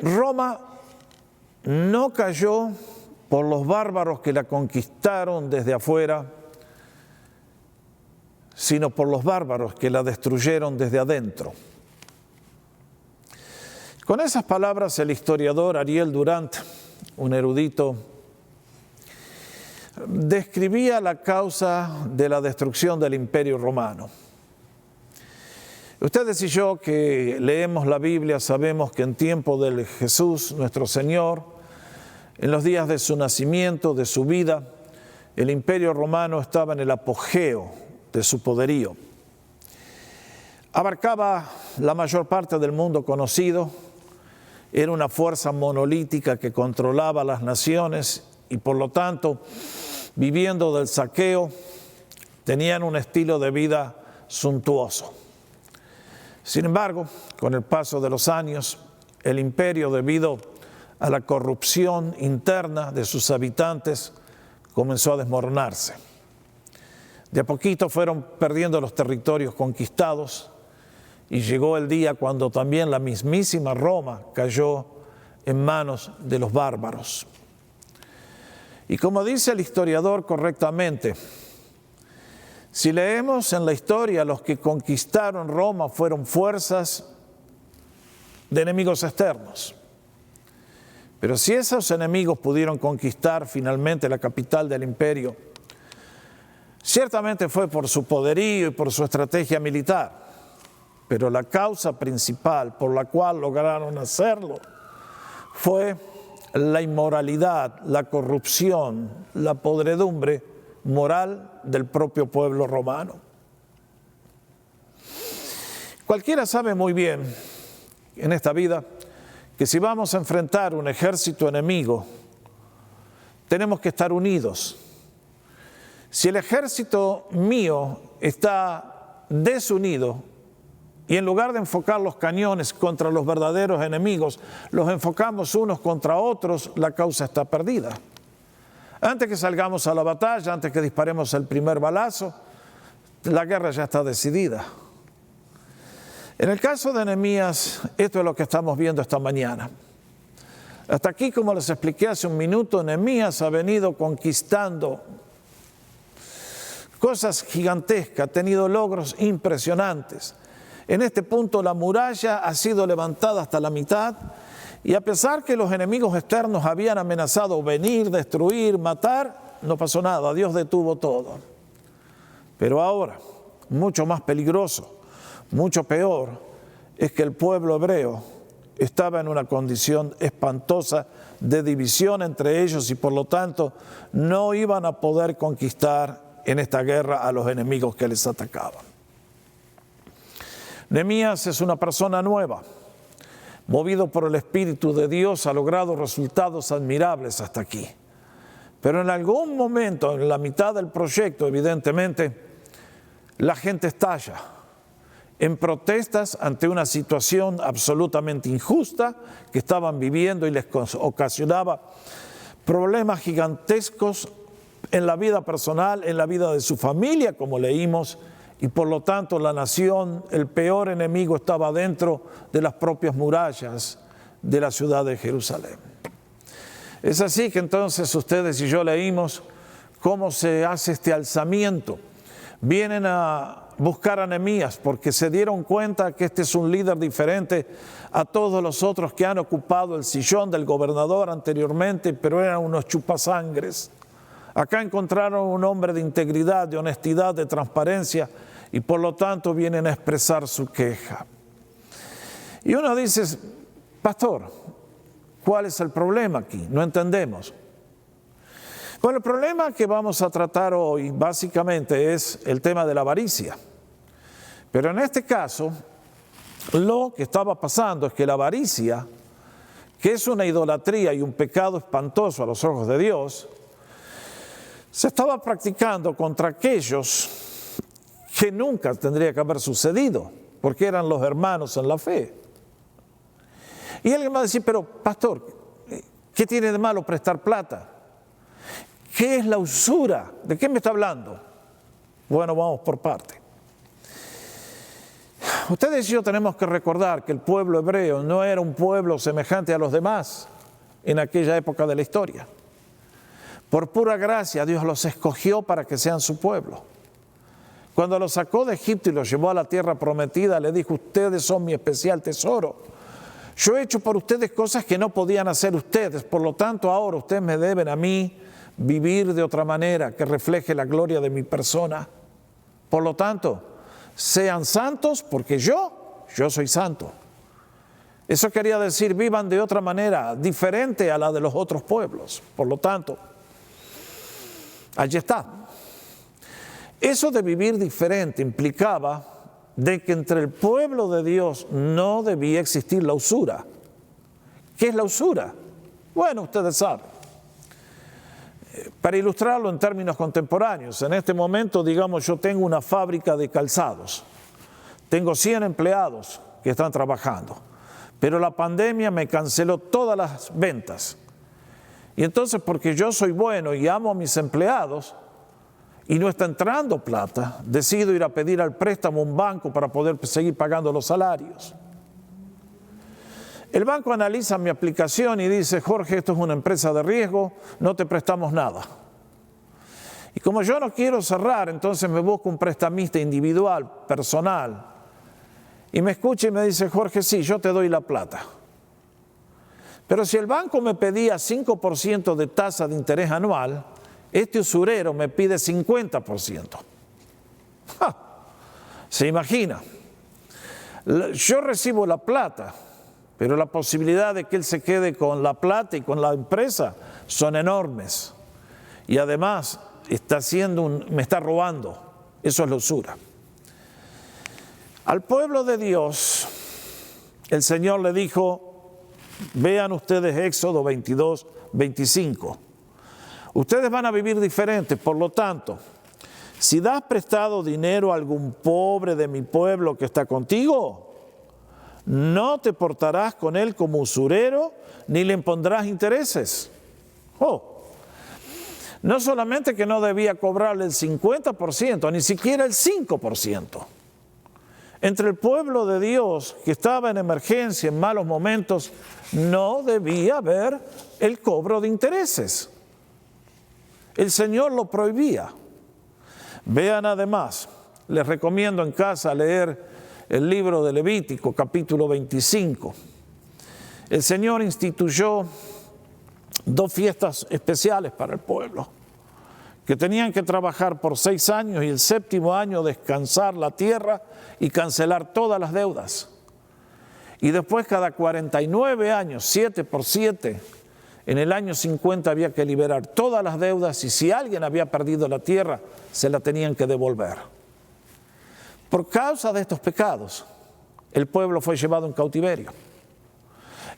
Roma no cayó por los bárbaros que la conquistaron desde afuera, sino por los bárbaros que la destruyeron desde adentro. Con esas palabras, el historiador Ariel Durant, un erudito, describía la causa de la destrucción del Imperio Romano. Ustedes y yo que leemos la Biblia sabemos que en tiempo de Jesús, nuestro Señor, en los días de su nacimiento, de su vida, el Imperio Romano estaba en el apogeo de su poderío. Abarcaba la mayor parte del mundo conocido, era una fuerza monolítica que controlaba las naciones y por lo tanto, viviendo del saqueo, tenían un estilo de vida suntuoso. Sin embargo, con el paso de los años, el imperio, debido a la corrupción interna de sus habitantes, comenzó a desmoronarse. De a poquito fueron perdiendo los territorios conquistados y llegó el día cuando también la mismísima Roma cayó en manos de los bárbaros. Y como dice el historiador correctamente, si leemos en la historia, los que conquistaron Roma fueron fuerzas de enemigos externos. Pero si esos enemigos pudieron conquistar finalmente la capital del imperio, ciertamente fue por su poderío y por su estrategia militar. Pero la causa principal por la cual lograron hacerlo fue la inmoralidad, la corrupción, la podredumbre moral del propio pueblo romano. Cualquiera sabe muy bien en esta vida que si vamos a enfrentar un ejército enemigo, tenemos que estar unidos. Si el ejército mío está desunido y en lugar de enfocar los cañones contra los verdaderos enemigos, los enfocamos unos contra otros, la causa está perdida. Antes que salgamos a la batalla, antes que disparemos el primer balazo, la guerra ya está decidida. En el caso de Nehemías, esto es lo que estamos viendo esta mañana. Hasta aquí, como les expliqué hace un minuto, Nehemías ha venido conquistando cosas gigantescas, ha tenido logros impresionantes. En este punto la muralla ha sido levantada hasta la mitad y a pesar que los enemigos externos habían amenazado venir, destruir, matar, no pasó nada, Dios detuvo todo. Pero ahora, mucho más peligroso, mucho peor, es que el pueblo hebreo estaba en una condición espantosa de división entre ellos y por lo tanto no iban a poder conquistar en esta guerra a los enemigos que les atacaban. Nehemías es una persona nueva, movido por el Espíritu de Dios, ha logrado resultados admirables hasta aquí. Pero en algún momento, en la mitad del proyecto, evidentemente, la gente estalla en protestas ante una situación absolutamente injusta que estaban viviendo y les ocasionaba problemas gigantescos en la vida personal, en la vida de su familia, como leímos, y por lo tanto la nación, el peor enemigo estaba dentro de las propias murallas de la ciudad de Jerusalén. Es así que entonces ustedes y yo leímos cómo se hace este alzamiento. Vienen a buscar a Nehemías porque se dieron cuenta que este es un líder diferente a todos los otros que han ocupado el sillón del gobernador anteriormente, pero eran unos chupasangres. Acá encontraron un hombre de integridad, de honestidad, de transparencia y por lo tanto vienen a expresar su queja. Y uno dice, pastor, ¿cuál es el problema aquí? No entendemos. Bueno, el problema que vamos a tratar hoy básicamente es el tema de la avaricia. Pero en este caso, lo que estaba pasando es que la avaricia, que es una idolatría y un pecado espantoso a los ojos de Dios, se estaba practicando contra aquellos que nunca tendría que haber sucedido, porque eran los hermanos en la fe. Y alguien va a decir, pero pastor, ¿qué tiene de malo prestar plata? ¿Qué es la usura? ¿De qué me está hablando? Bueno, vamos por parte. Ustedes y yo tenemos que recordar que el pueblo hebreo no era un pueblo semejante a los demás en aquella época de la historia. Por pura gracia, Dios los escogió para que sean su pueblo. Cuando los sacó de Egipto y los llevó a la tierra prometida, le dijo: ustedes son mi especial tesoro. Yo he hecho por ustedes cosas que no podían hacer ustedes, por lo tanto ahora ustedes me deben a mí vivir de otra manera que refleje la gloria de mi persona. Por lo tanto, sean santos porque yo soy santo. Eso quería decir, vivan de otra manera, diferente a la de los otros pueblos. Por lo tanto, allí está. Eso de vivir diferente implicaba de que entre el pueblo de Dios no debía existir la usura. ¿Qué es la usura? Bueno, ustedes saben. Para ilustrarlo en términos contemporáneos, en este momento, digamos, yo tengo una fábrica de calzados. Tengo 100 empleados que están trabajando, pero la pandemia me canceló todas las ventas. Y entonces, porque yo soy bueno y amo a mis empleados y no está entrando plata, decido ir a pedir al préstamo a un banco para poder seguir pagando los salarios. El banco analiza mi aplicación y dice: Jorge, esto es una empresa de riesgo, no te prestamos nada. Y como yo no quiero cerrar, entonces me busco un prestamista individual, personal, y me escucha y me dice: Jorge, sí, yo te doy la plata. Pero si el banco me pedía 5% de tasa de interés anual, este usurero me pide 50%. ¡Ja! ¿Se imagina? Yo recibo la plata, pero la posibilidad de que él se quede con la plata y con la empresa son enormes. Y además me está robando. Eso es la usura. Al pueblo de Dios, el Señor le dijo, vean ustedes Éxodo 22, 25. Ustedes van a vivir diferentes, por lo tanto, si das prestado dinero a algún pobre de mi pueblo que está contigo, no te portarás con él como usurero, ni le impondrás intereses. No solamente que no debía cobrarle el 50%, ni siquiera el 5%. Entre el pueblo de Dios que estaba en emergencia, en malos momentos, no debía haber el cobro de intereses. El Señor lo prohibía. Vean además, les recomiendo en casa leer el libro de Levítico, capítulo 25. El Señor instituyó 2 fiestas especiales para el pueblo, que tenían que trabajar por 6 años y el 7º año descansar la tierra y cancelar todas las deudas. Y después cada 49 años, 7 por 7, en el año 50 había que liberar todas las deudas y si alguien había perdido la tierra, se la tenían que devolver. Por causa de estos pecados, el pueblo fue llevado en cautiverio.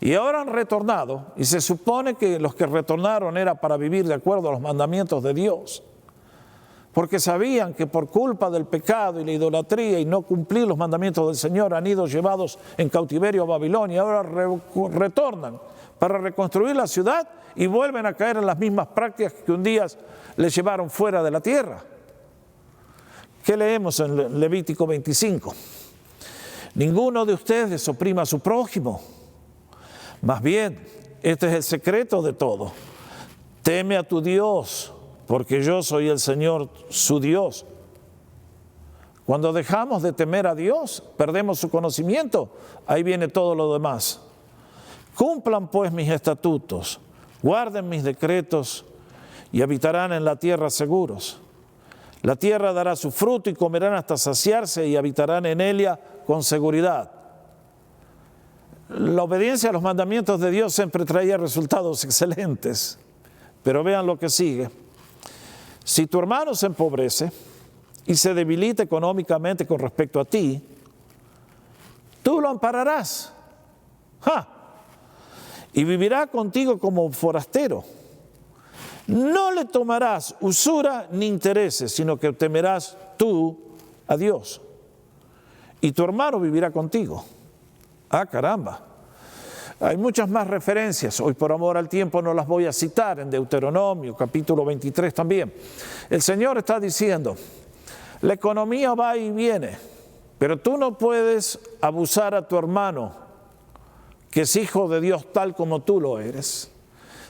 Y ahora han retornado, y se supone que los que retornaron era para vivir de acuerdo a los mandamientos de Dios, porque sabían que por culpa del pecado y la idolatría y no cumplir los mandamientos del Señor han ido llevados en cautiverio a Babilonia, y ahora retornan para reconstruir la ciudad y vuelven a caer en las mismas prácticas que un día les llevaron fuera de la tierra. ¿Qué leemos en Levítico 25? Ninguno de ustedes oprima a su prójimo. Más bien, este es el secreto de todo. Teme a tu Dios, porque yo soy el Señor, su Dios. Cuando dejamos de temer a Dios, perdemos su conocimiento, ahí viene todo lo demás. Cumplan pues mis estatutos, guarden mis decretos y habitarán en la tierra seguros. La tierra dará su fruto y comerán hasta saciarse y habitarán en ella con seguridad. La obediencia a los mandamientos de Dios siempre traía resultados excelentes. Pero vean lo que sigue. Si tu hermano se empobrece y se debilita económicamente con respecto a ti, tú lo ampararás. Y vivirá contigo como forastero. No le tomarás usura ni intereses, sino que temerás tú a Dios. Y tu hermano vivirá contigo. Caramba. Hay muchas más referencias. Hoy por amor al tiempo no las voy a citar. En Deuteronomio, capítulo 23 también. El Señor está diciendo, la economía va y viene. Pero tú no puedes abusar a tu hermano, que es hijo de Dios tal como tú lo eres.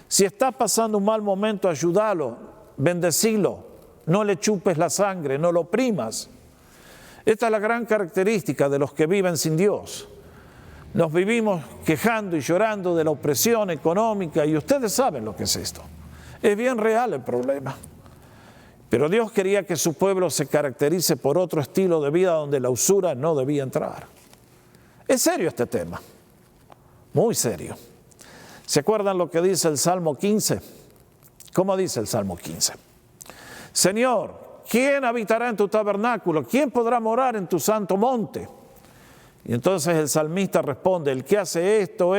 Si está pasando un mal momento, ayúdalo, bendecilo, no le chupes la sangre, no lo oprimas. Esta es la gran característica de los que viven sin Dios. Nos vivimos quejando y llorando de la opresión económica y ustedes saben lo que es esto. Es bien real el problema. Pero Dios quería que su pueblo se caracterice por otro estilo de vida donde la usura no debía entrar. Es serio este tema, muy serio. ¿Se acuerdan lo que dice el Salmo 15? ¿Cómo dice el Salmo 15? Señor, ¿quién habitará en tu tabernáculo? ¿Quién podrá morar en tu santo monte? Y entonces el salmista responde, el que hace esto,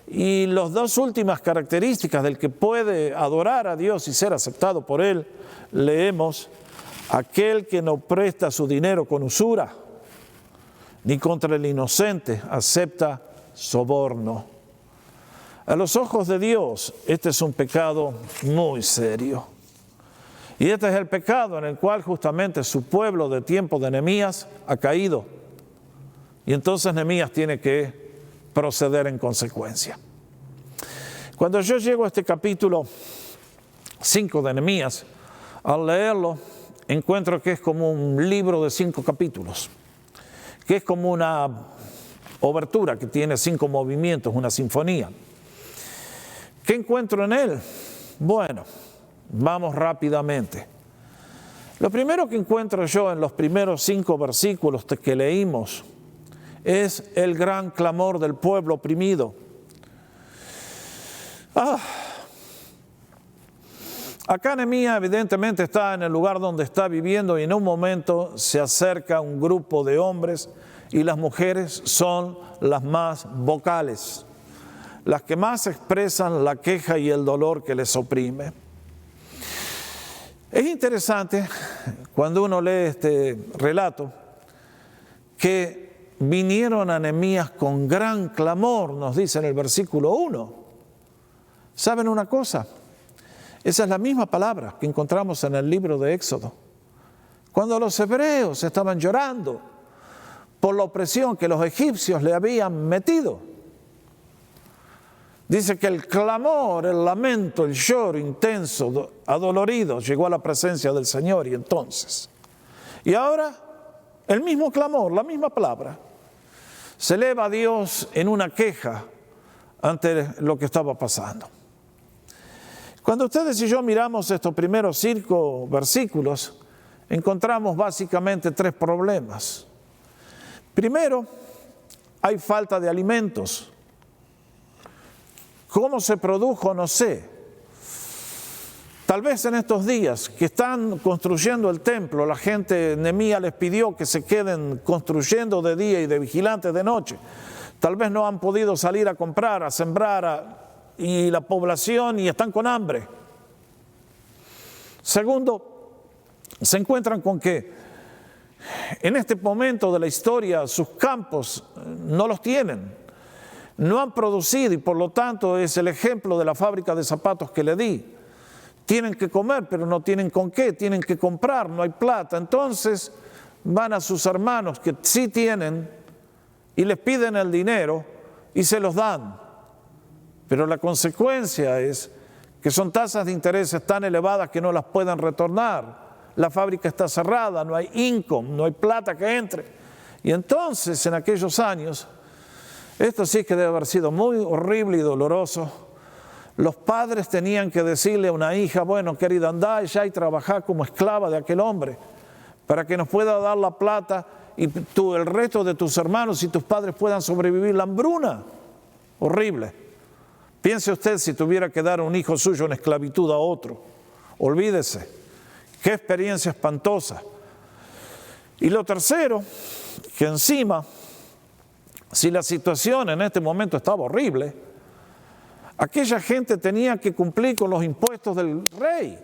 y las dos últimas características del que puede adorar a Dios y ser aceptado por Él, leemos, aquel que no presta su dinero con usura, ni contra el inocente acepta soborno. A los ojos de Dios, este es un pecado muy serio. Y este es el pecado en el cual justamente su pueblo de tiempo de Nehemías ha caído. Y entonces Nehemías tiene que proceder en consecuencia. Cuando yo llego a este capítulo 5 de Nehemías, al leerlo, encuentro que es como un libro de 5 capítulos, que es como una obertura que tiene 5 movimientos, una sinfonía. ¿Qué encuentro en él? Bueno, vamos rápidamente. Lo primero que encuentro yo en los primeros 5 versículos que leímos es el gran clamor del pueblo oprimido. Acá Nehemías evidentemente está en el lugar donde está viviendo y en un momento se acerca un grupo de hombres y las mujeres son las más vocales, las que más expresan la queja y el dolor que les oprime. Es interesante cuando uno lee este relato que vinieron a Nehemías con gran clamor, nos dice en el versículo 1. ¿Saben una cosa? Esa es la misma palabra que encontramos en el libro de Éxodo. Cuando los hebreos estaban llorando por la opresión que los egipcios le habían metido. Dice que el clamor, el lamento, el lloro intenso, adolorido, llegó a la presencia del Señor y entonces. Y ahora, el mismo clamor, la misma palabra, se eleva a Dios en una queja ante lo que estaba pasando. Cuando ustedes y yo miramos estos primeros 5 versículos, encontramos básicamente 3 problemas. Primero, hay falta de alimentos. ¿Cómo se produjo? No sé. Tal vez en estos días que están construyendo el templo, la gente, Nehemías les pidió que se queden construyendo de día y de vigilantes de noche. Tal vez no han podido salir a comprar, a sembrar, y la población y están con hambre. Segundo, se encuentran con que en este momento de la historia sus campos no los tienen, no han producido y por lo tanto es el ejemplo de la fábrica de zapatos que le di. Tienen que comer pero no tienen con qué, tienen que comprar, no hay plata. Entonces van a sus hermanos que sí tienen y les piden el dinero y se los dan. Pero la consecuencia es que son tasas de intereses tan elevadas que no las pueden retornar. La fábrica está cerrada, no hay income, no hay plata que entre. Y entonces en aquellos años, esto sí que debe haber sido muy horrible y doloroso, los padres tenían que decirle a una hija, bueno, querida, andá allá y trabajá como esclava de aquel hombre para que nos pueda dar la plata y tú, el resto de tus hermanos y tus padres puedan sobrevivir la hambruna. Horrible. Piense usted si tuviera que dar un hijo suyo en esclavitud a otro. Olvídese. Qué experiencia espantosa. Y lo tercero, que encima, si la situación en este momento estaba horrible, aquella gente tenía que cumplir con los impuestos del rey,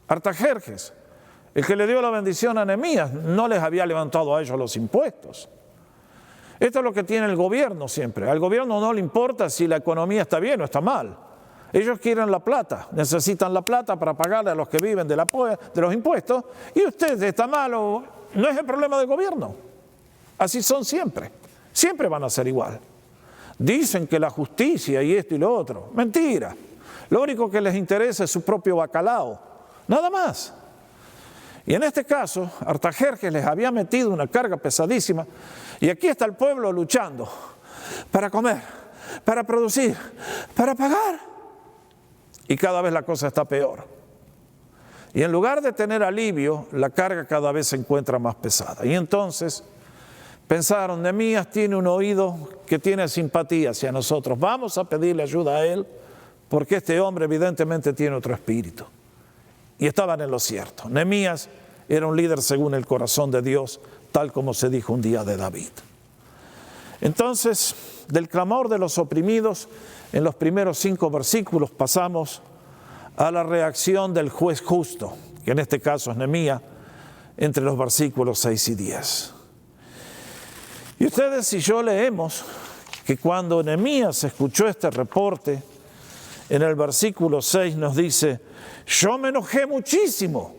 Artajerjes, el que le dio la bendición a Nehemías, no les había levantado a ellos los impuestos. Esto es lo que tiene el gobierno siempre. Al gobierno no le importa si la economía está bien o está mal. Ellos quieren la plata, necesitan la plata para pagarle a los que viven de los impuestos, y usted está mal o no es el problema del gobierno. Así son siempre. Siempre van a ser igual. Dicen que la justicia y esto y lo otro. Mentira. Lo único que les interesa es su propio bacalao. Nada más. Y en este caso, Artajerjes les había metido una carga pesadísima. Y aquí está el pueblo luchando para comer, para producir, para pagar. Y cada vez la cosa está peor. Y en lugar de tener alivio, la carga cada vez se encuentra más pesada. Y entonces pensaron, Nehemías tiene un oído que tiene simpatía hacia nosotros. Vamos a pedirle ayuda a él, porque este hombre evidentemente tiene otro espíritu. Y estaban en lo cierto. Nehemías era un líder según el corazón de Dios, tal como se dijo un día de David. Entonces, del clamor de los oprimidos, en los primeros 5 versículos pasamos a la reacción del juez justo, que en este caso es Nehemías, entre los versículos 6 y 10. Y ustedes y yo leemos que cuando Nehemías escuchó este reporte, en el versículo 6 nos dice, yo me enojé muchísimo.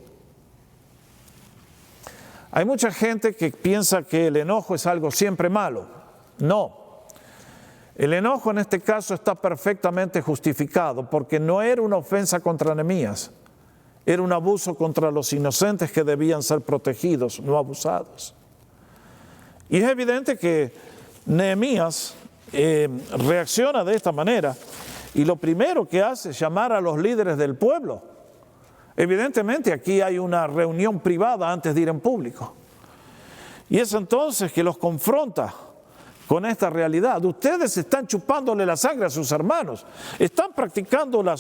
Hay mucha gente que piensa que el enojo es algo siempre malo. No. El enojo en este caso está perfectamente justificado porque no era una ofensa contra Nehemías, era un abuso contra los inocentes que debían ser protegidos, no abusados. Y es evidente que Nehemías reacciona de esta manera y lo primero que hace es llamar a los líderes del pueblo. Evidentemente aquí hay una reunión privada antes de ir en público. Y es entonces que los confronta con esta realidad. Ustedes están chupándole la sangre a sus hermanos, están practicando la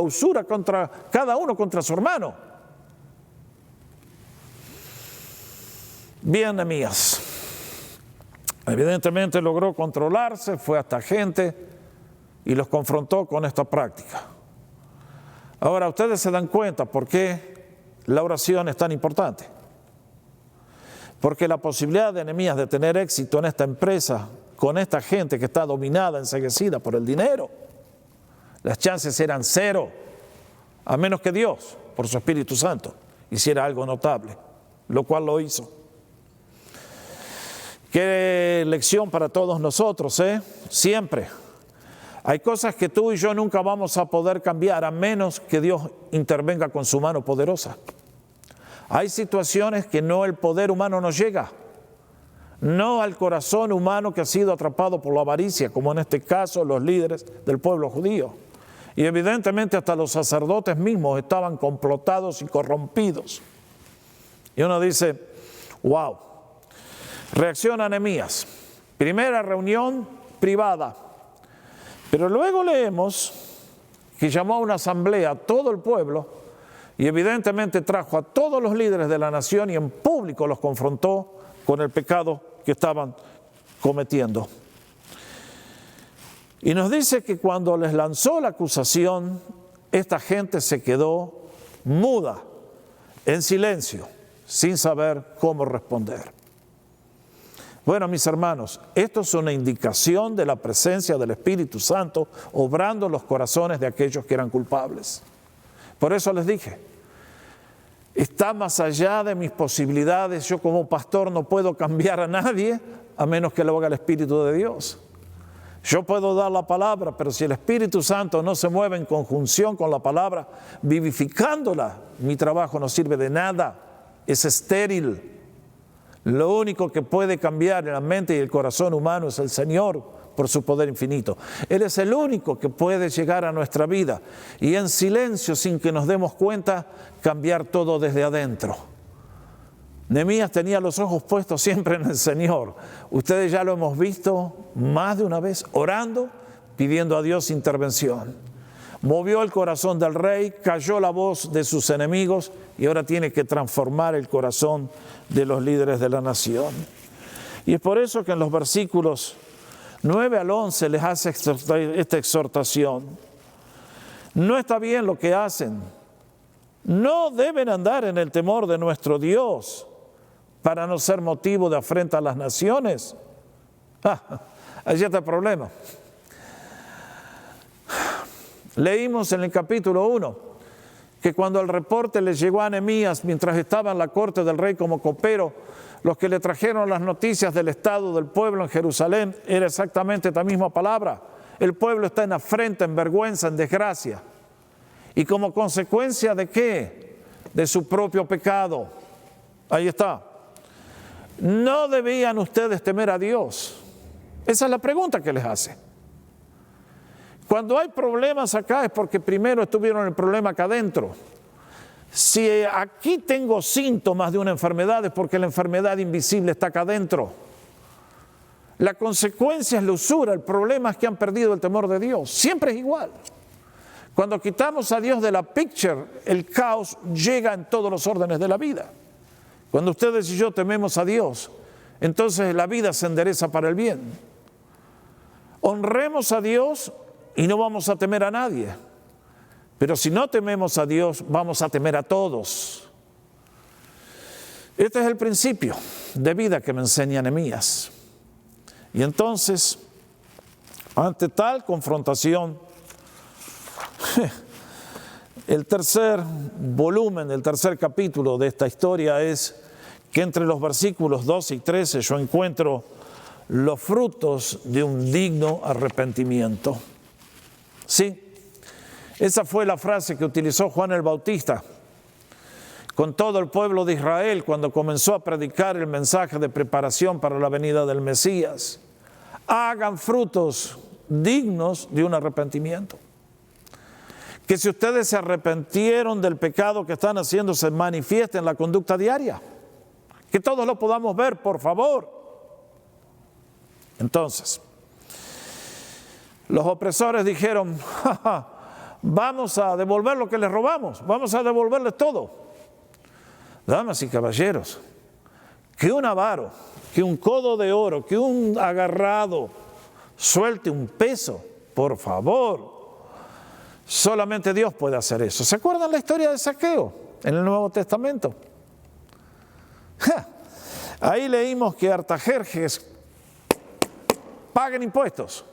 usura contra cada uno contra su hermano. Bien, Nehemías. Evidentemente logró controlarse, fue hasta gente y los confrontó con esta práctica. Ahora, ustedes se dan cuenta por qué la oración es tan importante. Porque la posibilidad de Nehemías de tener éxito en esta empresa, con esta gente que está dominada, enceguecida por el dinero, las chances eran 0, a menos que Dios, por su Espíritu Santo, hiciera algo notable, lo cual lo hizo. Qué lección para todos nosotros, Siempre. Hay cosas que tú y yo nunca vamos a poder cambiar a menos que Dios intervenga con su mano poderosa. Hay situaciones que no el poder humano nos llega, no al corazón humano que ha sido atrapado por la avaricia, como en este caso los líderes del pueblo judío. Y evidentemente hasta los sacerdotes mismos estaban complotados y corrompidos. Y uno dice, wow. Reacciona Nehemías. Primera reunión privada. Pero luego leemos que llamó a una asamblea a todo el pueblo y evidentemente trajo a todos los líderes de la nación y en público los confrontó con el pecado que estaban cometiendo. Y nos dice que cuando les lanzó la acusación, esta gente se quedó muda, en silencio, sin saber cómo responder. Bueno, mis hermanos, esto es una indicación de la presencia del Espíritu Santo obrando en los corazones de aquellos que eran culpables. Por eso les dije, está más allá de mis posibilidades. Yo como pastor no puedo cambiar a nadie a menos que lo haga el Espíritu de Dios. Yo puedo dar la palabra, pero si el Espíritu Santo no se mueve en conjunción con la palabra, vivificándola, mi trabajo no sirve de nada, es estéril. Lo único que puede cambiar en la mente y el corazón humano es el Señor por su poder infinito. Él es el único que puede llegar a nuestra vida y en silencio, sin que nos demos cuenta, cambiar todo desde adentro. Nehemías tenía los ojos puestos siempre en el Señor. Ustedes ya lo hemos visto más de una vez, orando, pidiendo a Dios intervención. Movió el corazón del rey, cayó la voz de sus enemigos y ahora tiene que transformar el corazón de los líderes de la nación. Y es por eso que en los versículos 9 al 11 les hace esta exhortación. No está bien lo que hacen. No deben andar en el temor de nuestro Dios para no ser motivo de afrenta a las naciones. Allí está el problema. Leímos en el capítulo 1 que cuando el reporte le llegó a Nehemías mientras estaba en la corte del rey como copero, los que le trajeron las noticias del estado del pueblo en Jerusalén, era exactamente la misma palabra. El pueblo está en afrenta, en vergüenza, en desgracia. ¿Y como consecuencia de qué? De su propio pecado. Ahí está. ¿No debían ustedes temer a Dios? Esa es la pregunta que les hace. Cuando hay problemas acá es porque primero estuvieron el problema acá adentro. Si aquí tengo síntomas de una enfermedad es porque la enfermedad invisible está acá adentro. La consecuencia es la usura, el problema es que han perdido el temor de Dios. Siempre es igual. Cuando quitamos a Dios de la picture, el caos llega en todos los órdenes de la vida. Cuando ustedes y yo tememos a Dios, entonces la vida se endereza para el bien. Honremos a Dios y no vamos a temer a nadie. Pero si no tememos a Dios, vamos a temer a todos. Este es el principio de vida que me enseña Nehemías. Y entonces, ante tal confrontación, el tercer volumen, el tercer capítulo de esta historia es que entre los versículos 12 y 13 yo encuentro los frutos de un digno arrepentimiento. Sí, esa fue la frase que utilizó Juan el Bautista con todo el pueblo de Israel cuando comenzó a predicar el mensaje de preparación para la venida del Mesías. Hagan frutos dignos de un arrepentimiento. Que si ustedes se arrepintieron del pecado que están haciendo, se manifieste en la conducta diaria. Que todos lo podamos ver, por favor. Entonces, los opresores dijeron, vamos a devolver lo que les robamos, vamos a devolverles todo. Damas y caballeros, que un avaro, que un codo de oro, que un agarrado suelte un peso, por favor. Solamente Dios puede hacer eso. ¿Se acuerdan la historia de Zaqueo en el Nuevo Testamento? Ahí leímos que Artajerjes pagan impuestos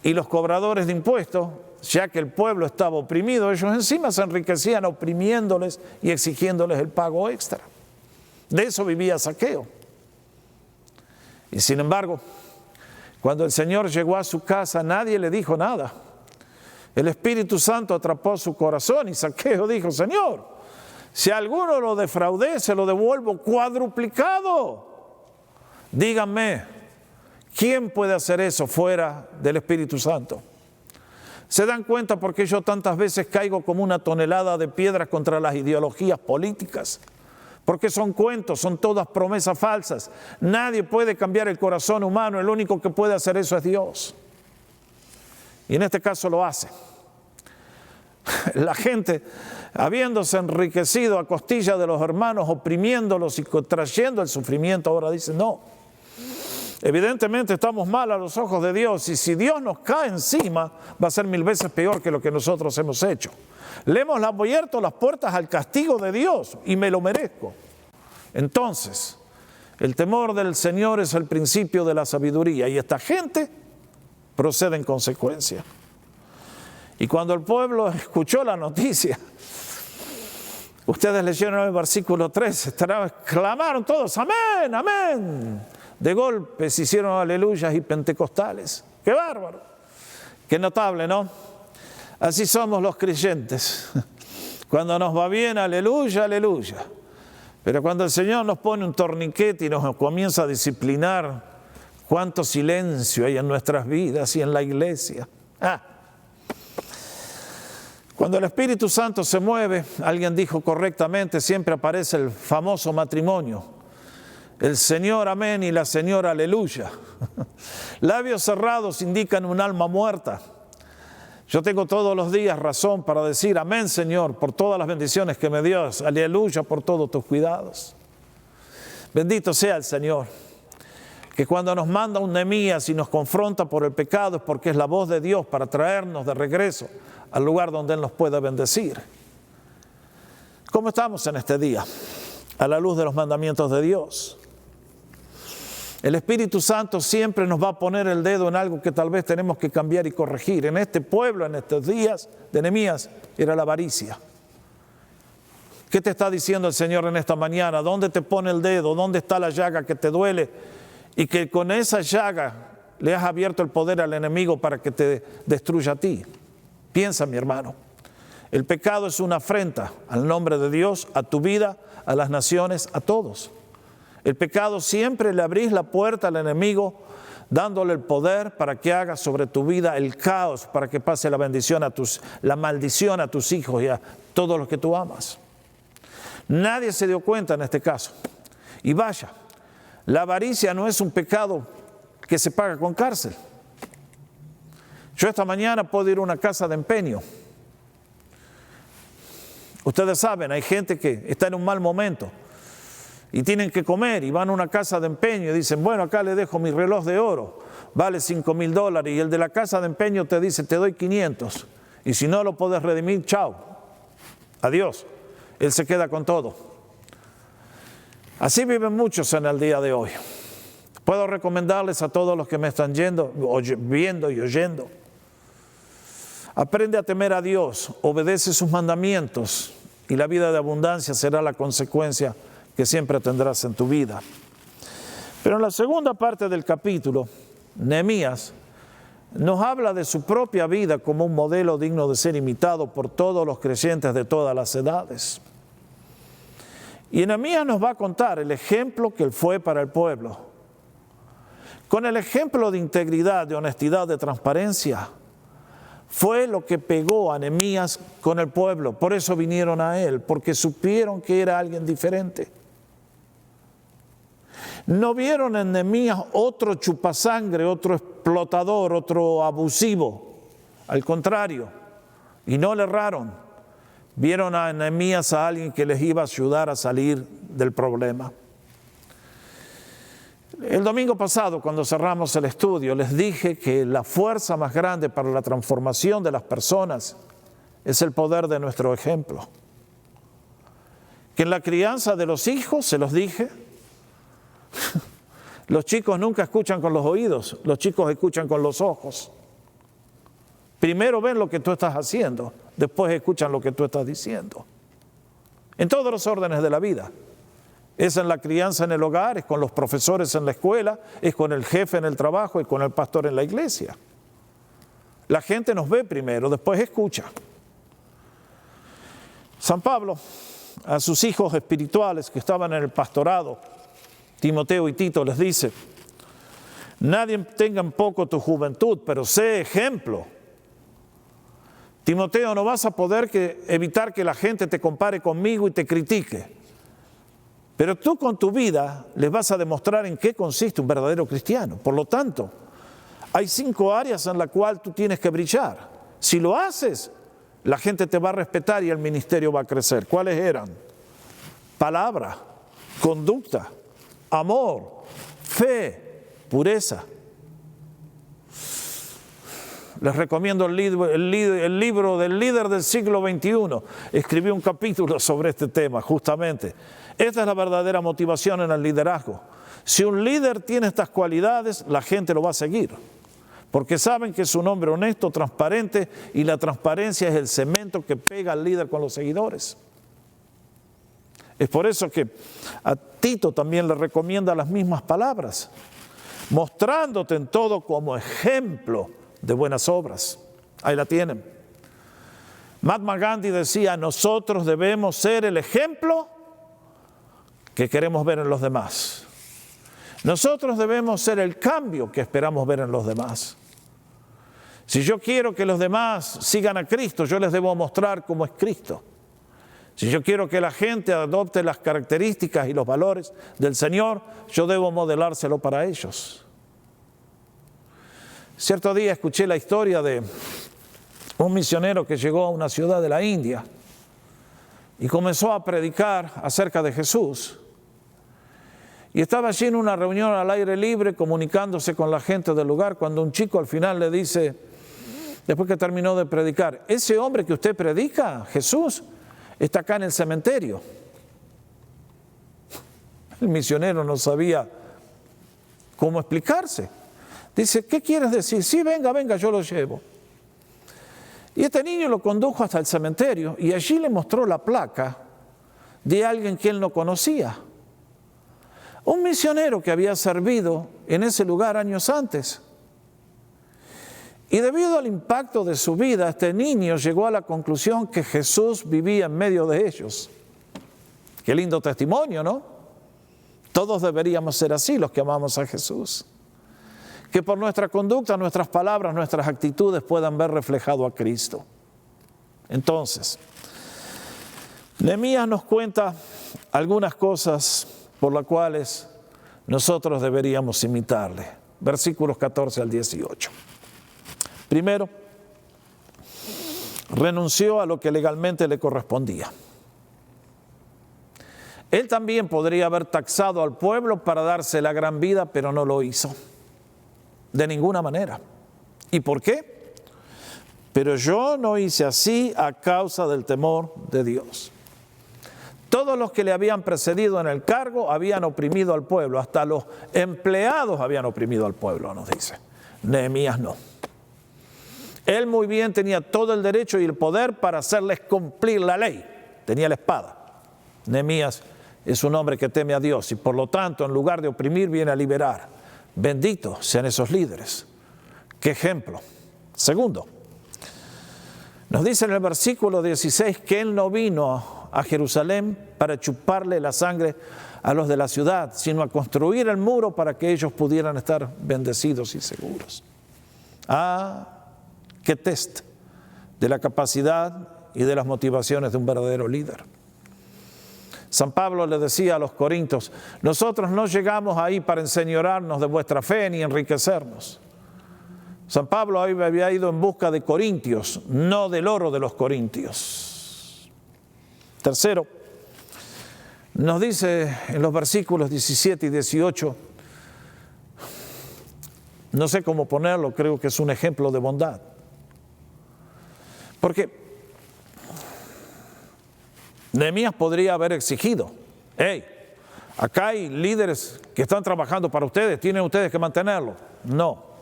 y los cobradores de impuestos, ya que el pueblo estaba oprimido, ellos encima se enriquecían oprimiéndoles y exigiéndoles el pago extra. De eso vivía Zaqueo. Y sin embargo, cuando el Señor llegó a su casa, nadie le dijo nada. El Espíritu Santo atrapó su corazón y Zaqueo dijo, Señor, si a alguno lo defraudé, se lo devuelvo cuadruplicado. Díganme, ¿quién puede hacer eso fuera del Espíritu Santo? ¿Se dan cuenta por qué yo tantas veces caigo como una tonelada de piedras contra las ideologías políticas? Porque son cuentos, son todas promesas falsas. Nadie puede cambiar el corazón humano, el único que puede hacer eso es Dios. Y en este caso lo hace. La gente, habiéndose enriquecido a costilla de los hermanos, oprimiéndolos y trayendo el sufrimiento, ahora dice, no, evidentemente estamos mal a los ojos de Dios y si Dios nos cae encima, va a ser 1000 veces peor que lo que nosotros hemos hecho. Le hemos abierto las puertas al castigo de Dios y me lo merezco. Entonces, el temor del Señor es el principio de la sabiduría y esta gente procede en consecuencia. Y cuando el pueblo escuchó la noticia, ustedes leyeron el versículo 3, clamaron todos, amén, amén. De golpe se hicieron aleluyas y pentecostales. ¡Qué bárbaro! ¡Qué notable!, ¿no? Así somos los creyentes. Cuando nos va bien, aleluya, aleluya. Pero cuando el Señor nos pone un torniquete y nos comienza a disciplinar, cuánto silencio hay en nuestras vidas y en la iglesia. Cuando el Espíritu Santo se mueve, alguien dijo correctamente, siempre aparece el famoso matrimonio. El Señor amén y la señora aleluya. Labios cerrados indican un alma muerta. Yo tengo todos los días razón para decir amén, Señor, por todas las bendiciones que me dio, aleluya por todos tus cuidados. Bendito sea el Señor, que cuando nos manda un Nehemías y nos confronta por el pecado es porque es la voz de Dios para traernos de regreso al lugar donde Él nos pueda bendecir. ¿Cómo estamos en este día? A la luz de los mandamientos de Dios. El Espíritu Santo siempre nos va a poner el dedo en algo que tal vez tenemos que cambiar y corregir. En este pueblo, en estos días de Nehemías, era la avaricia. ¿Qué te está diciendo el Señor en esta mañana? ¿Dónde te pone el dedo? ¿Dónde está la llaga que te duele? Y que con esa llaga le has abierto el poder al enemigo para que te destruya a ti. Piensa, mi hermano. El pecado es una afrenta al nombre de Dios, a tu vida, a las naciones, a todos. El pecado siempre le abrís la puerta al enemigo, dándole el poder para que haga sobre tu vida el caos, para que pase la maldición a tus hijos y a todos los que tú amas. Nadie se dio cuenta en este caso. Y vaya, la avaricia no es un pecado que se paga con cárcel. Yo esta mañana puedo ir a una casa de empeño. Ustedes saben, hay gente que está en un mal momento y tienen que comer y van a una casa de empeño y dicen, bueno, acá le dejo mi reloj de oro, vale $5,000, y el de la casa de empeño te dice, te doy 500, y si no lo puedes redimir, chao, adiós. Él se queda con todo. Así viven muchos en el día de hoy. Puedo recomendarles a todos los que me están viendo y oyendo. Aprende a temer a Dios, obedece sus mandamientos y la vida de abundancia será la consecuencia que siempre tendrás en tu vida. Pero en la segunda parte del capítulo, Nehemías nos habla de su propia vida como un modelo digno de ser imitado por todos los creyentes de todas las edades. Y Nehemías nos va a contar el ejemplo que él fue para el pueblo. Con el ejemplo de integridad, de honestidad, de transparencia, fue lo que pegó a Nehemías con el pueblo. Por eso vinieron a él, porque supieron que era alguien diferente. No vieron en Nehemías otro chupasangre, otro explotador, otro abusivo. Al contrario, y no le erraron. Vieron a Nehemías a alguien que les iba a ayudar a salir del problema. El domingo pasado, cuando cerramos el estudio, les dije que la fuerza más grande para la transformación de las personas es el poder de nuestro ejemplo. Que en la crianza de los hijos, se los dije, los chicos nunca escuchan con los oídos, los chicos escuchan con los ojos. Primero ven lo que tú estás haciendo, después escuchan lo que tú estás diciendo. En todos los órdenes de la vida. Es en la crianza en el hogar, es con los profesores en la escuela, es con el jefe en el trabajo, es con el pastor en la iglesia. La gente nos ve primero, después escucha. San Pablo, a sus hijos espirituales que estaban en el pastorado, Timoteo y Tito, les dice, nadie tenga en poco tu juventud, pero sé ejemplo. Timoteo, no vas a poder evitar que la gente te compare conmigo y te critique. Pero tú con tu vida les vas a demostrar en qué consiste un verdadero cristiano. Por lo tanto, hay 5 áreas en las cuales tú tienes que brillar. Si lo haces, la gente te va a respetar y el ministerio va a crecer. ¿Cuáles eran? Palabra, conducta, amor, fe, pureza. Les recomiendo el libro del líder del siglo XXI. Escribí un capítulo sobre este tema, justamente. Esta es la verdadera motivación en el liderazgo. Si un líder tiene estas cualidades, la gente lo va a seguir. Porque saben que es un hombre honesto, transparente, y la transparencia es el cemento que pega al líder con los seguidores. Es por eso que a Tito también le recomienda las mismas palabras, mostrándote en todo como ejemplo de buenas obras. Ahí la tienen. Mahatma Gandhi decía, nosotros debemos ser el ejemplo que queremos ver en los demás. Nosotros debemos ser el cambio que esperamos ver en los demás. Si yo quiero que los demás sigan a Cristo, yo les debo mostrar cómo es Cristo. Si yo quiero que la gente adopte las características y los valores del Señor, yo debo modelárselo para ellos. Cierto día escuché la historia de un misionero que llegó a una ciudad de la India y comenzó a predicar acerca de Jesús. Y estaba allí en una reunión al aire libre comunicándose con la gente del lugar cuando un chico al final le dice, después que terminó de predicar, ese hombre que usted predica, Jesús, está acá en el cementerio. El misionero no sabía cómo explicarse. Dice, ¿qué quieres decir? Sí, venga, yo lo llevo. Y este niño lo condujo hasta el cementerio y allí le mostró la placa de alguien que él no conocía. Un misionero que había servido en ese lugar años antes. Y debido al impacto de su vida, este niño llegó a la conclusión que Jesús vivía en medio de ellos. Qué lindo testimonio, ¿no? Todos deberíamos ser así, los que amamos a Jesús. Que por nuestra conducta, nuestras palabras, nuestras actitudes puedan ver reflejado a Cristo. Entonces, Nehemías nos cuenta algunas cosas por las cuales nosotros deberíamos imitarle. Versículos 14 al 18. Primero, renunció a lo que legalmente le correspondía. Él también podría haber taxado al pueblo para darse la gran vida, pero no lo hizo. De ninguna manera. ¿Y por qué? Pero yo no hice así a causa del temor de Dios. Todos los que le habían precedido en el cargo habían oprimido al pueblo, hasta los empleados habían oprimido al pueblo, nos dice. Nehemías no. Él muy bien tenía todo el derecho y el poder para hacerles cumplir la ley. Tenía la espada. Nehemías es un hombre que teme a Dios y por lo tanto, en lugar de oprimir, viene a liberar. Benditos sean esos líderes. ¡Qué ejemplo! Segundo, nos dice en el versículo 16 que él no vino a Jerusalén para chuparle la sangre a los de la ciudad, sino a construir el muro para que ellos pudieran estar bendecidos y seguros. ¡Qué test de la capacidad y de las motivaciones de un verdadero líder! San Pablo le decía a los corintios, nosotros no llegamos ahí para enseñorearnos de vuestra fe ni enriquecernos. San Pablo había ido en busca de corintios, no del oro de los corintios. Tercero, nos dice en los versículos 17 y 18, no sé cómo ponerlo, creo que es un ejemplo de bondad. Porque Nehemías podría haber exigido, hey, acá hay líderes que están trabajando para ustedes, tienen ustedes que mantenerlo. No.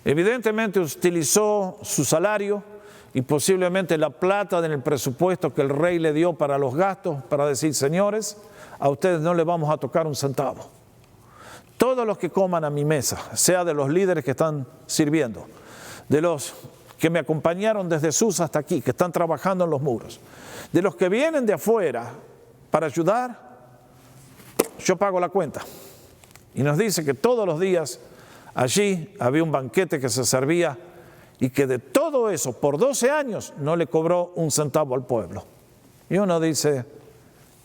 Evidentemente utilizó su salario y posiblemente la plata en el presupuesto que el rey le dio para los gastos, para decir, señores, a ustedes no les vamos a tocar un centavo. Todos los que coman a mi mesa, sea de los líderes que están sirviendo, de los que me acompañaron desde Susa hasta aquí, que están trabajando en los muros, de los que vienen de afuera para ayudar, yo pago la cuenta. Y nos dice que todos los días allí había un banquete que se servía y que de todo eso, por 12 años, no le cobró un centavo al pueblo. Y uno dice,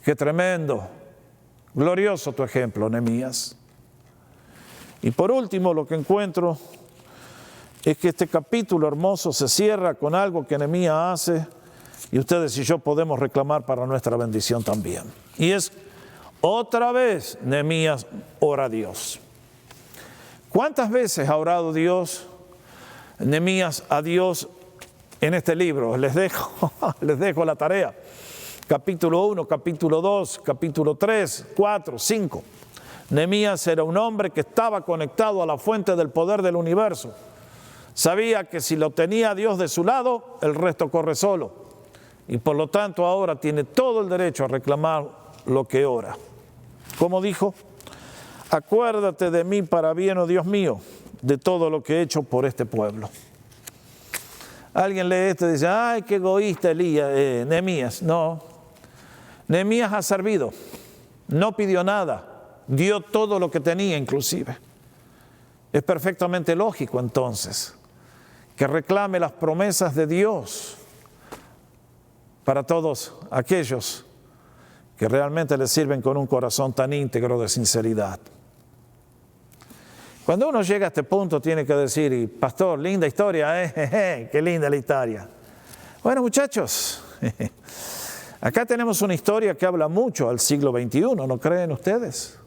qué tremendo, glorioso tu ejemplo, Nehemías. Y por último, lo que encuentro es que este capítulo hermoso se cierra con algo que Nehemías hace y ustedes y yo podemos reclamar para nuestra bendición también. Y es, otra vez, Nehemías ora a Dios. ¿Cuántas veces ha orado Nehemías a Dios en este libro? Les dejo la tarea. Capítulo 1, capítulo 2, capítulo 3, 4, 5. Nehemías era un hombre que estaba conectado a la fuente del poder del universo. Sabía que si lo tenía Dios de su lado, el resto corre solo. Y por lo tanto ahora tiene todo el derecho a reclamar lo que ora. Como dijo, acuérdate de mí para bien, oh Dios mío, de todo lo que he hecho por este pueblo. Alguien lee esto y dice, ay, qué egoísta Nehemías. No, Nehemías ha servido, no pidió nada, dio todo lo que tenía inclusive. Es perfectamente lógico entonces que reclame las promesas de Dios para todos aquellos que realmente le sirven con un corazón tan íntegro de sinceridad. Cuando uno llega a este punto tiene que decir, y pastor, linda historia, qué linda la historia. Bueno, muchachos, acá tenemos una historia que habla mucho al siglo XXI, ¿no creen ustedes?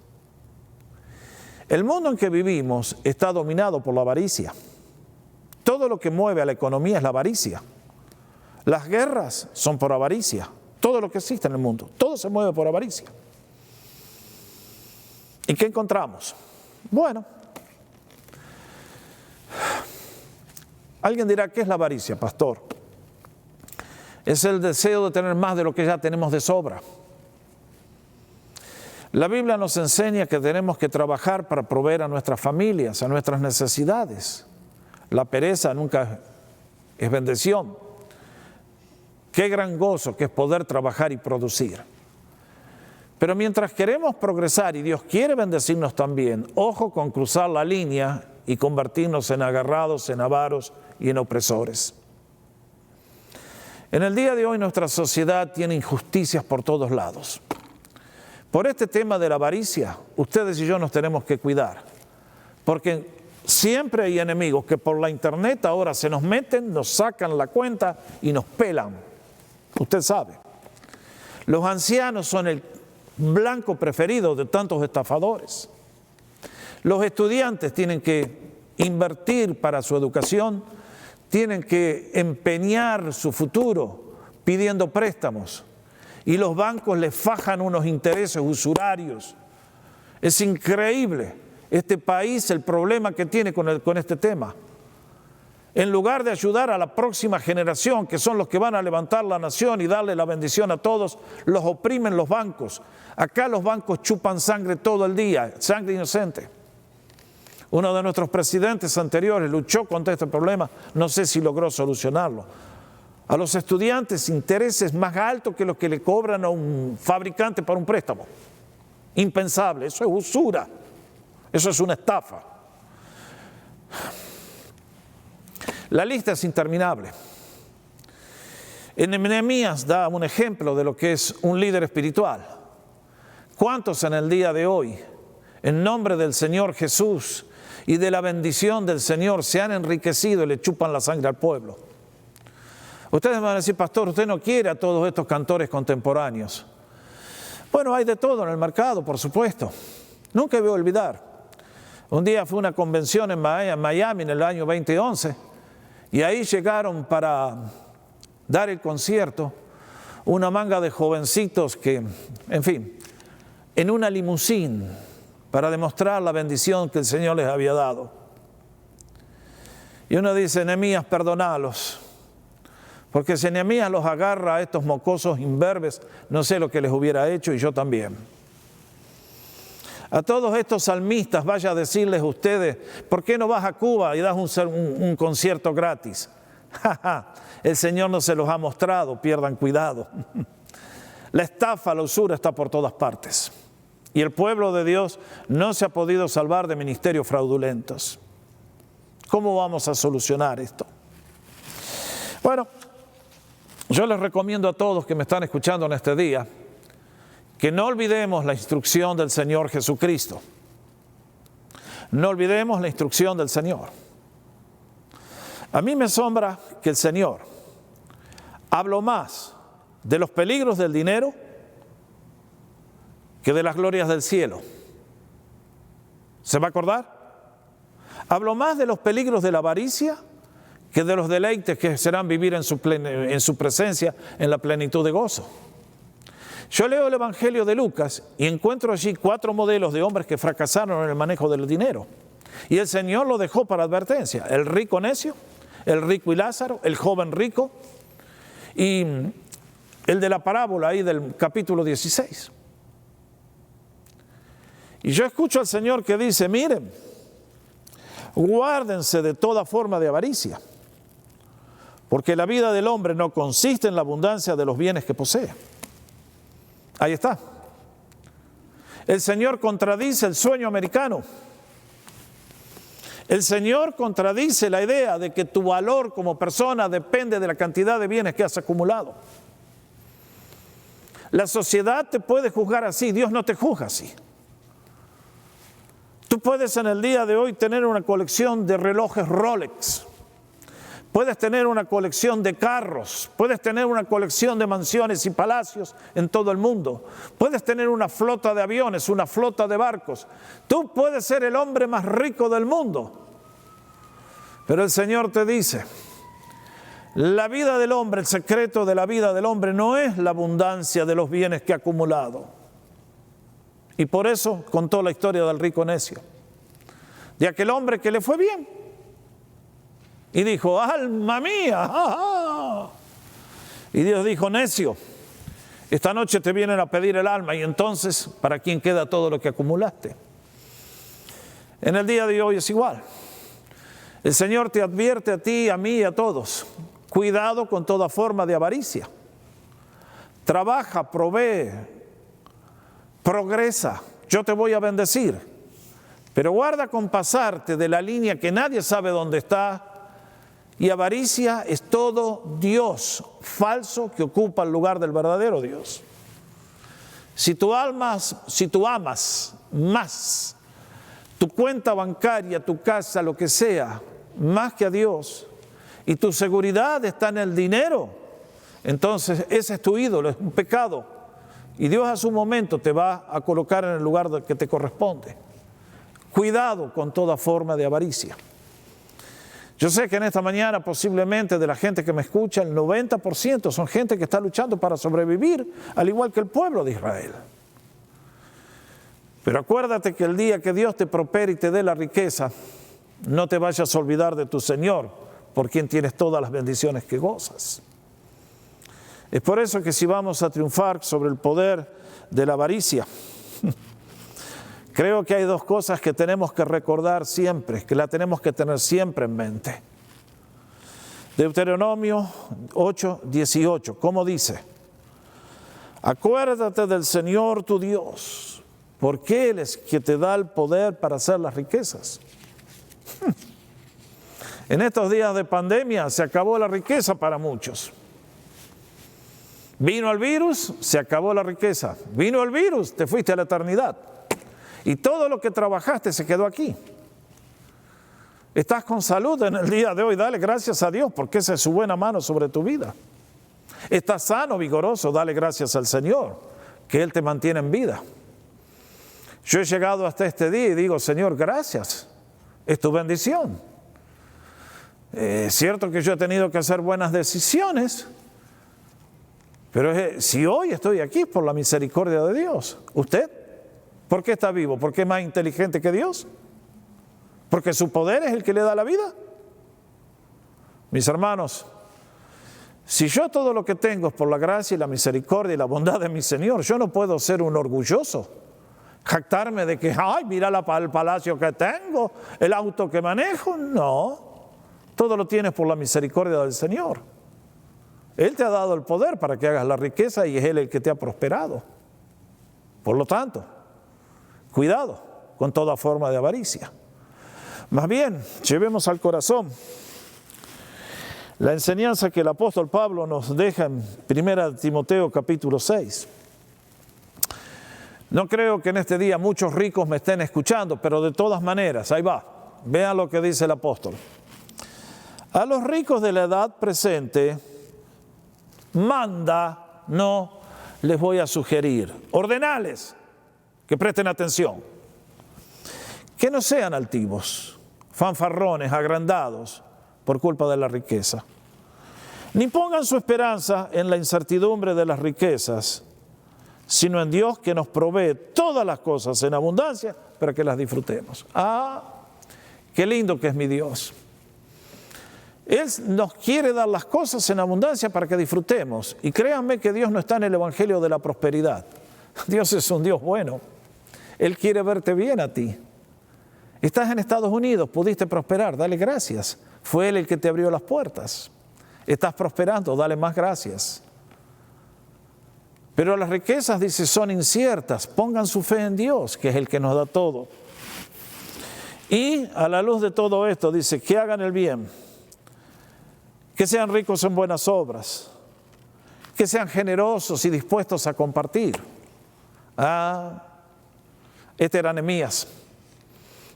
El mundo en que vivimos está dominado por la avaricia. Todo lo que mueve a la economía es la avaricia. Las guerras son por avaricia. Todo lo que existe en el mundo, todo se mueve por avaricia. ¿Y qué encontramos? Bueno, alguien dirá, ¿qué es la avaricia, pastor? es el deseo de tener más de lo que ya tenemos de sobra. La Biblia nos enseña que tenemos que trabajar para proveer a nuestras familias, a nuestras necesidades. La pereza nunca es bendición. Qué gran gozo que es poder trabajar y producir. Pero mientras queremos progresar y Dios quiere bendecirnos también, ojo con cruzar la línea y convertirnos en agarrados, en avaros y en opresores. En el día de hoy nuestra sociedad tiene injusticias por todos lados. Por este tema de la avaricia, ustedes y yo nos tenemos que cuidar, porque siempre hay enemigos que por la internet ahora se nos meten, nos sacan la cuenta y nos pelan. Usted sabe. Los ancianos son el blanco preferido de tantos estafadores. Los estudiantes tienen que invertir para su educación, tienen que empeñar su futuro pidiendo préstamos y los bancos les fajan unos intereses usurarios. Es increíble este país, el problema que tiene con este tema. En lugar de ayudar a la próxima generación, que son los que van a levantar la nación y darle la bendición a todos, los oprimen los bancos. Acá los bancos chupan sangre todo el día, sangre inocente. Uno de nuestros presidentes anteriores luchó contra este problema, no sé si logró solucionarlo. A los estudiantes intereses más altos que los que le cobran a un fabricante para un préstamo. Impensable, eso es usura, eso es una estafa. La lista es interminable. En Nehemías da un ejemplo de lo que es un líder espiritual. ¿Cuántos en el día de hoy, en nombre del Señor Jesús y de la bendición del Señor, se han enriquecido y le chupan la sangre al pueblo? Ustedes me van a decir, pastor, usted no quiere a todos estos cantores contemporáneos. Bueno, hay de todo en el mercado, por supuesto. Nunca voy a olvidar. Un día fue una convención en Miami en el año 2011 y ahí llegaron para dar el concierto una manga de jovencitos que, en fin, en una limusín para demostrar la bendición que el Señor les había dado. Y uno dice, Nehemías, perdonalos. Porque si Nehemías los agarra a estos mocosos imberbes, no sé lo que les hubiera hecho y yo también. A todos estos salmistas vaya a decirles ustedes, ¿por qué no vas a Cuba y das un concierto gratis? El Señor no se los ha mostrado, pierdan cuidado. La estafa, la usura está por todas partes. Y el pueblo de Dios no se ha podido salvar de ministerios fraudulentos. ¿Cómo vamos a solucionar esto? Bueno, yo les recomiendo a todos que me están escuchando en este día que no olvidemos la instrucción del Señor Jesucristo. No olvidemos la instrucción del Señor. A mí me asombra que el Señor habló más de los peligros del dinero que de las glorias del cielo. ¿Se va a acordar? Habló más de los peligros de la avaricia que de los deleites que serán vivir en su presencia en la plenitud de gozo. Yo leo el Evangelio de Lucas y encuentro allí 4 modelos de hombres que fracasaron en el manejo del dinero. Y el Señor lo dejó para advertencia. El rico necio, el rico y Lázaro, el joven rico y el de la parábola ahí del capítulo 16. Y yo escucho al Señor que dice, miren, guárdense de toda forma de avaricia, porque la vida del hombre no consiste en la abundancia de los bienes que posee. Ahí está. El Señor contradice el sueño americano. El Señor contradice la idea de que tu valor como persona depende de la cantidad de bienes que has acumulado. La sociedad te puede juzgar así, Dios no te juzga así. Tú puedes en el día de hoy tener una colección de relojes Rolex. Puedes tener una colección de carros, puedes tener una colección de mansiones y palacios en todo el mundo. Puedes tener una flota de aviones, una flota de barcos. Tú puedes ser el hombre más rico del mundo. Pero el Señor te dice, la vida del hombre, el secreto de la vida del hombre no es la abundancia de los bienes que ha acumulado. Y por eso contó la historia del rico necio, de aquel hombre que le fue bien. Y dijo, alma mía, ¡ah! Y Dios dijo, necio, esta noche te vienen a pedir el alma y entonces, ¿para quién queda todo lo que acumulaste? En el día de hoy es igual. El Señor te advierte a ti, a mí y a todos, cuidado con toda forma de avaricia. Trabaja, provee, progresa, yo te voy a bendecir, pero guarda con pasarte de la línea que nadie sabe dónde está. Y avaricia es todo Dios falso que ocupa el lugar del verdadero Dios. Si tú amas más tu cuenta bancaria, tu casa, lo que sea, más que a Dios, y tu seguridad está en el dinero, entonces ese es tu ídolo, es un pecado. Y Dios a su momento te va a colocar en el lugar que te corresponde. Cuidado con toda forma de avaricia. Yo sé que en esta mañana posiblemente de la gente que me escucha, el 90% son gente que está luchando para sobrevivir, al igual que el pueblo de Israel. Pero acuérdate que el día que Dios te prospere y te dé la riqueza, no te vayas a olvidar de tu Señor, por quien tienes todas las bendiciones que gozas. Es por eso que si vamos a triunfar sobre el poder de la avaricia, creo que hay dos cosas que tenemos que recordar siempre, que la tenemos que tener siempre en mente. Deuteronomio 8:18, ¿cómo dice? Acuérdate del Señor tu Dios, porque Él es quien te da el poder para hacer las riquezas. En estos días de pandemia se acabó la riqueza para muchos. Vino el virus, se acabó la riqueza. Vino el virus, te fuiste a la eternidad. Y todo lo que trabajaste se quedó aquí. Estás con salud en el día de hoy, dale gracias a Dios, porque esa es su buena mano sobre tu vida. Estás sano, vigoroso, dale gracias al Señor, que Él te mantiene en vida. Yo he llegado hasta este día y digo, Señor, gracias, es tu bendición. Es cierto que yo he tenido que hacer buenas decisiones, pero si hoy estoy aquí es por la misericordia de Dios. ¿Usted? ¿Por qué está vivo? ¿Por qué es más inteligente que Dios? ¿Porque su poder es el que le da la vida? Mis hermanos, si yo todo lo que tengo es por la gracia y la misericordia y la bondad de mi Señor, yo no puedo ser un orgulloso, jactarme de que, ay, mira el palacio que tengo, el auto que manejo. No, todo lo tienes por la misericordia del Señor. Él te ha dado el poder para que hagas la riqueza y es Él el que te ha prosperado. Por lo tanto, cuidado con toda forma de avaricia. Más bien, llevemos al corazón la enseñanza que el apóstol Pablo nos deja en 1 Timoteo capítulo 6. No creo que en este día muchos ricos me estén escuchando, pero de todas maneras, ahí va, vean lo que dice el apóstol. A los ricos de la edad presente, manda, no les voy a sugerir, ordenales, que presten atención, que no sean altivos, fanfarrones, agrandados por culpa de la riqueza, ni pongan su esperanza en la incertidumbre de las riquezas, sino en Dios que nos provee todas las cosas en abundancia para que las disfrutemos. Ah, qué lindo que es mi Dios. Él nos quiere dar las cosas en abundancia para que disfrutemos. Y créanme que Dios no está en el evangelio de la prosperidad. Dios es un Dios bueno. Él quiere verte bien a ti. Estás en Estados Unidos, pudiste prosperar, dale gracias. Fue Él el que te abrió las puertas. Estás prosperando, dale más gracias. Pero las riquezas, dice, son inciertas. Pongan su fe en Dios, que es el que nos da todo. Y a la luz de todo esto, dice, que hagan el bien, que sean ricos en buenas obras, que sean generosos y dispuestos a compartir. Este era Nehemías.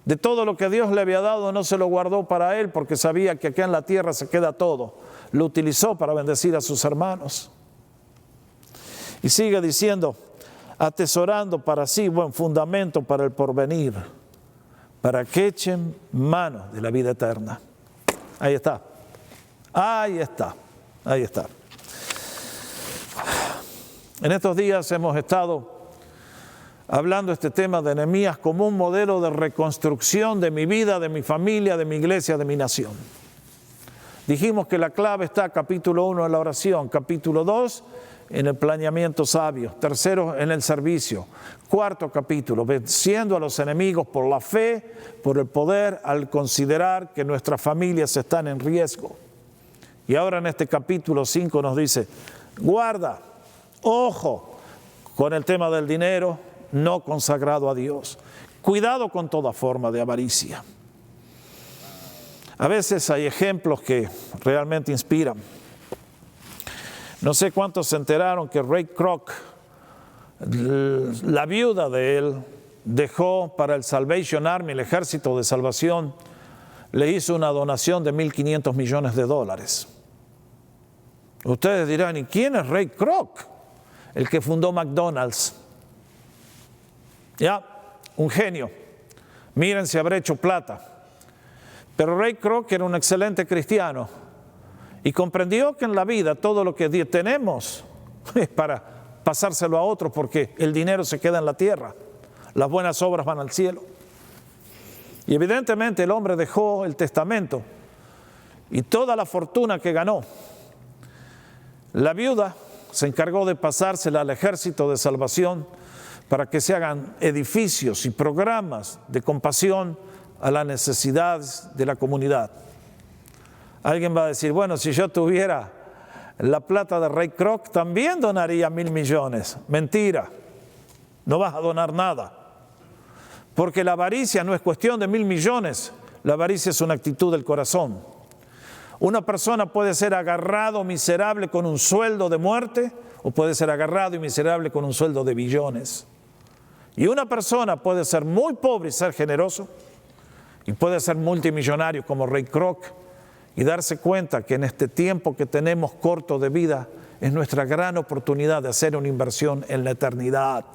De todo lo que Dios le había dado no se lo guardó para él porque sabía que acá en la tierra se queda todo. Lo utilizó para bendecir a sus hermanos. Y sigue diciendo, atesorando para sí buen fundamento para el porvenir, para que echen mano de la vida eterna. Ahí está. Ahí está. Ahí está. En estos días hemos estado hablando este tema de Nehemías como un modelo de reconstrucción de mi vida, de mi familia, de mi iglesia, de mi nación. Dijimos que la clave está capítulo 1 en la oración, capítulo 2 en el planeamiento sabio, tercero en el servicio, cuarto capítulo, venciendo a los enemigos por la fe, por el poder, al considerar que nuestras familias están en riesgo. Y ahora en este capítulo 5 nos dice, guarda, ojo con el tema del dinero no consagrado a Dios. Cuidado con toda forma de avaricia. A veces hay ejemplos que realmente inspiran. No sé cuántos se enteraron que Ray Kroc, la viuda de él, dejó para el Salvation Army, el Ejército de Salvación, le hizo una donación de $1.500 millones. Ustedes dirán, ¿y quién es Ray Kroc? El que fundó McDonald's. Ya, un genio. Miren si habrá hecho plata. Pero Ray Kroc era un excelente cristiano y comprendió que en la vida todo lo que tenemos es para pasárselo a otros, porque el dinero se queda en la tierra, las buenas obras van al cielo. Y evidentemente el hombre dejó el testamento y toda la fortuna que ganó. La viuda se encargó de pasársela al Ejército de Salvación para que se hagan edificios y programas de compasión a las necesidades de la comunidad. Alguien va a decir, bueno, si yo tuviera la plata de Ray Kroc, también donaría $1.000 millones. Mentira, no vas a donar nada. Porque la avaricia no es cuestión de $1.000 millones, la avaricia es una actitud del corazón. Una persona puede ser agarrado miserable con un sueldo de muerte, o puede ser agarrado y miserable con un sueldo de billones. Y una persona puede ser muy pobre y ser generoso, y puede ser multimillonario como Ray Kroc, y darse cuenta que en este tiempo que tenemos corto de vida es nuestra gran oportunidad de hacer una inversión en la eternidad.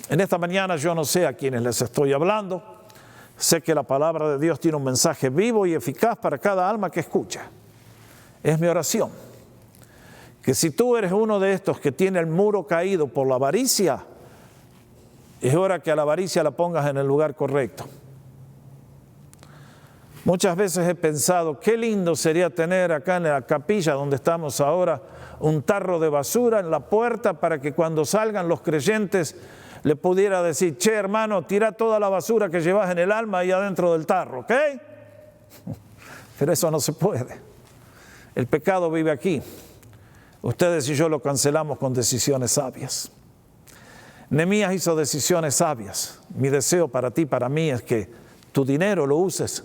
En esta mañana yo no sé a quiénes les estoy hablando, sé que la palabra de Dios tiene un mensaje vivo y eficaz para cada alma que escucha. Es mi oración, que si tú eres uno de estos que tiene el muro caído por la avaricia, es hora que a la avaricia la pongas en el lugar correcto. Muchas veces he pensado, qué lindo sería tener acá en la capilla donde estamos ahora un tarro de basura en la puerta para que cuando salgan los creyentes le pudiera decir, che hermano, tira toda la basura que llevas en el alma ahí adentro del tarro, ¿ok? Pero eso no se puede. El pecado vive aquí. Ustedes y yo lo cancelamos con decisiones sabias. Nehemías hizo decisiones sabias. Mi deseo para ti, para mí, es que tu dinero lo uses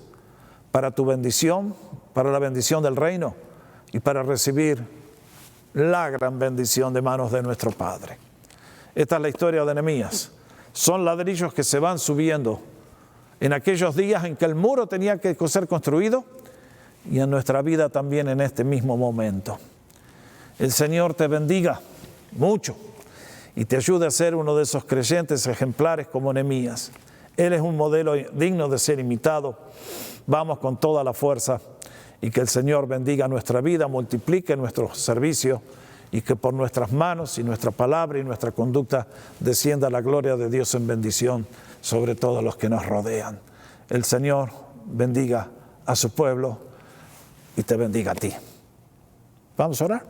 para tu bendición, para la bendición del reino y para recibir la gran bendición de manos de nuestro Padre. Esta es la historia de Nehemías. Son ladrillos que se van subiendo en aquellos días en que el muro tenía que ser construido y en nuestra vida también en este mismo momento. El Señor te bendiga mucho y te ayude a ser uno de esos creyentes ejemplares como Nehemías. Él es un modelo digno de ser imitado. Vamos con toda la fuerza y que el Señor bendiga nuestra vida, multiplique nuestro servicio y que por nuestras manos y nuestra palabra y nuestra conducta descienda la gloria de Dios en bendición sobre todos los que nos rodean. El Señor bendiga a su pueblo y te bendiga a ti. ¿Vamos a orar?